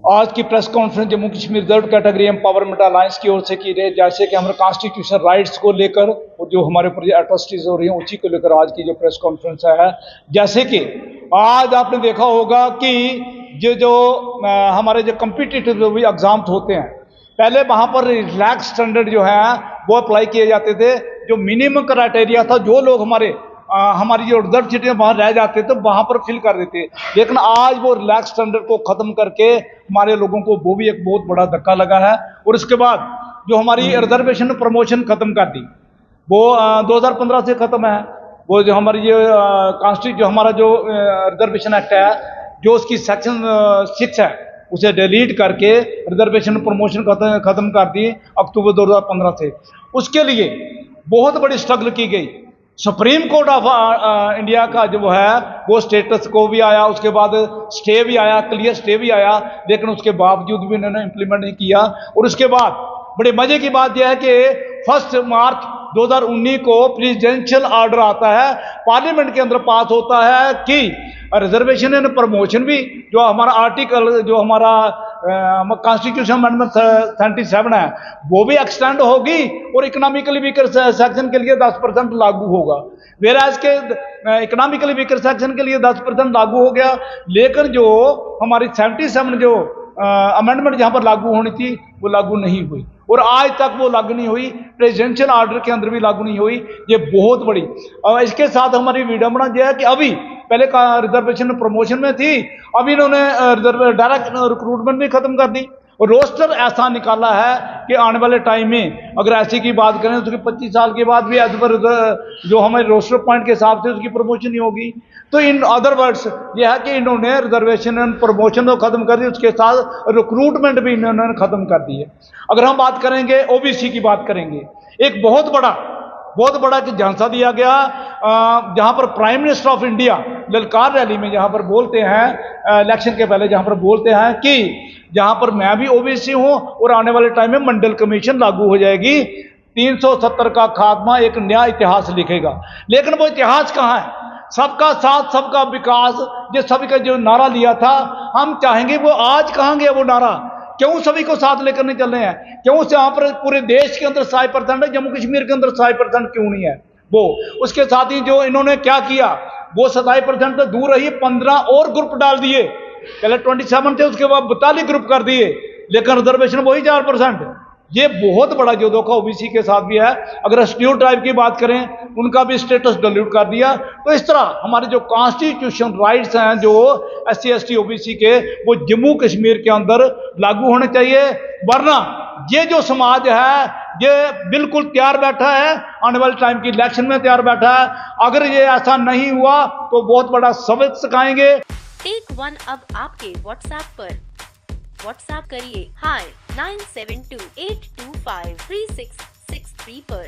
आज की press conference Jammu Kashmir reserve category empowerment alliance की ओर से की रही, जैसे कि हमारे कॉन्स्टिट्यूशन राइट्स को लेकर और जो हमारे ऊपर एट्रोसिटीज हो रही हैं उसी को लेकर आज की जो प्रेस कॉन्फ्रेंस है। जैसे कि आज आपने देखा होगा कि जो हमारे जो कम्पिटिटिव एग्जाम होते हैं, पहले वहाँ पर रिलैक्स स्टैंडर्ड जो है वो अप्लाई किए जाते थे। जो मिनिमम क्राइटेरिया था, जो लोग हमारी जो रिजर्व सीटें वहाँ रह जाते थे वहाँ पर फिल कर देते, लेकिन आज वो रिलैक्स स्टैंडर्ड को ख़त्म करके हमारे लोगों को वो भी एक बहुत बड़ा धक्का लगा है। और उसके बाद जो हमारी रिजर्वेशन प्रमोशन ख़त्म कर दी, वो 2015 से ख़त्म है। वो जो हमारी जो हमारा जो रिजर्वेशन एक्ट है, जो उसकी सेक्शन 6 है, उसे डिलीट करके रिजर्वेशन प्रमोशन ख़त्म कर दी अक्टूबर 2015 से। उसके लिए बहुत बड़ी स्ट्रगल की गई। सुप्रीम कोर्ट ऑफ इंडिया का जो है वो स्टेटस को भी आया, उसके बाद स्टे भी आया, क्लियर स्टे भी आया, लेकिन उसके बावजूद भी उन्होंने इम्प्लीमेंट नहीं किया। और उसके बाद बड़े मजे की बात यह है कि 1 मार्च 2019 को प्रेसिडेंशियल ऑर्डर आता है, पार्लियामेंट के अंदर पास होता है कि रिजर्वेशन एंड प्रमोशन भी जो हमारा आर्टिकल, जो हमारा कॉन्स्टिट्यूशन अमेंडमेंट 37 है, वो भी एक्सटेंड होगी और इकोनॉमिकली वीकर सेक्शन के लिए 10% लागू होगा। वेराज के इकोनॉमिकली वीकर सेक्शन के लिए 10% लागू हो गया, लेकिन जो हमारी 77 जो अमेंडमेंट जहाँ पर लागू होनी थी वो लागू नहीं हुई, और आज तक वो लागू नहीं हुई। प्रेसिडेंशियल ऑर्डर के अंदर भी लागू नहीं हुई। ये बहुत बड़ी, और इसके साथ हमारी विडंबना यह है कि अभी पहले का रिजर्वेशन प्रमोशन में थी, अभी इन्होंने डायरेक्ट रिक्रूटमेंट भी खत्म कर दी और रोस्टर ऐसा निकाला है कि आने वाले टाइम में अगर ऐसी की बात करें तो 25 साल के बाद भी एज पर जो हमारे रोस्टर पॉइंट के हिसाब से उसकी प्रमोशन नहीं होगी। तो इन अदर वर्ड्स ये है कि इन्होंने रिजर्वेशन एंड प्रमोशन तो खत्म कर दी, उसके साथ रिक्रूटमेंट भी इन्होंने खत्म कर दी है। अगर हम बात करेंगे ओबीसी की बात करेंगे, एक बहुत बड़ा कि झांसा दिया गया, जहां पर प्राइम मिनिस्टर ऑफ इंडिया ललकार रैली में जहां पर बोलते हैं, इलेक्शन के पहले जहां पर बोलते हैं कि जहां पर मैं भी ओबीसी हूं और आने वाले टाइम में मंडल कमीशन लागू हो जाएगी, 370 का खात्मा, एक नया इतिहास लिखेगा। लेकिन वो इतिहास कहाँ है? सबका साथ सबका विकास, ये सभी का जो नारा लिया था, हम चाहेंगे वो आज कहाँ गया वो नारा? क्यों सभी को साथ लेकर नहीं चल रहे हैं? क्यों से यहाँ पर पूरे देश के अंदर 100% है, जम्मू कश्मीर के अंदर 100% क्यों नहीं है? वो उसके साथ ही जो इन्होंने क्या किया, वो 27% तो दूर रही, 15 और ग्रुप डाल दिए। पहले 27 थे, उसके बाद 42 ग्रुप कर दिए, लेकिन रिजर्वेशन वही 4%। ये बहुत बड़ा जो धोखा ओबीसी के साथ भी है। अगर शेड्यूल ट्राइब की बात करें, उनका भी स्टेटस डिलीट कर दिया। तो इस तरह हमारे जो कॉन्स्टिट्यूशन राइट्स हैं जो SC ST OBC के, वो जम्मू कश्मीर के अंदर लागू होने चाहिए, वरना ये जो समाज है ये बिल्कुल तैयार बैठा है, आने वाले टाइम की इलेक्शन में तैयार बैठा है। अगर ये ऐसा नहीं हुआ तो बहुत बड़ा सबक सिखाएंगे। टेक वन अब आपके व्हाट्सएप पर। व्हाट्सएप करिए hi 9728253663 पर।